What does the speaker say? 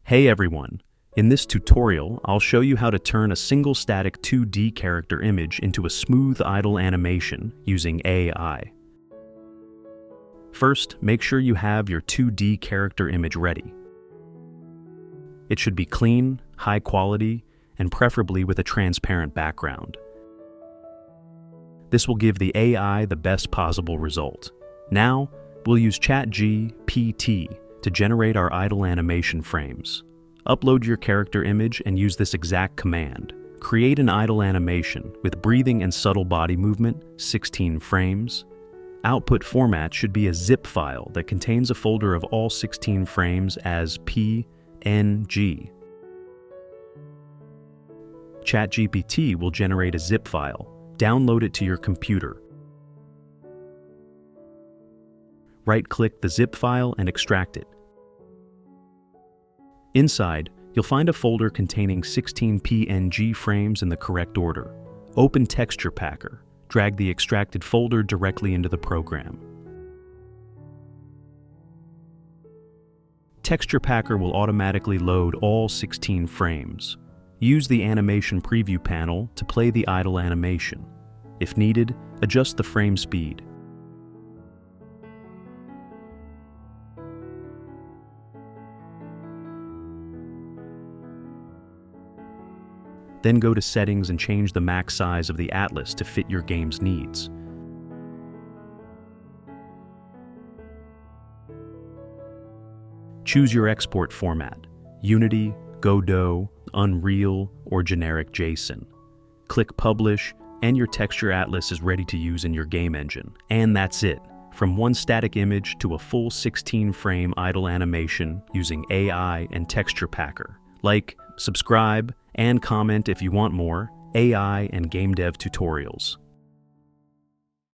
Hey everyone! In this tutorial, I'll show you how to turn a single static 2D character image into a smooth idle animation using AI. First, make sure you have your 2D character image ready. It should be clean, high quality, and preferably with a transparent background. This will give the AI the best possible result. Now, we'll use ChatGPT to generate our idle animation frames. Upload your character image and use this exact command. Create an idle animation with breathing and subtle body movement, 16 frames. Output format should be a zip file that contains a folder of all 16 frames as PNG. ChatGPT will generate a zip file. Download it to your computer. Right-click the zip file and extract it. Inside, you'll find a folder containing 16 PNG frames in the correct order. Open TexturePacker. Drag the extracted folder directly into the program. TexturePacker will automatically load all 16 frames. Use the animation preview panel to play the idle animation. If needed, adjust the frame speed. Then go to Settings and change the max size of the atlas to fit your game's needs. Choose your export format: Unity, Godot, Unreal, or generic JSON. Click Publish, and your texture atlas is ready to use in your game engine. And that's it! From one static image to a full 16-frame idle animation using AI and TexturePacker. Like, subscribe, and comment if you want more AI and game dev tutorials.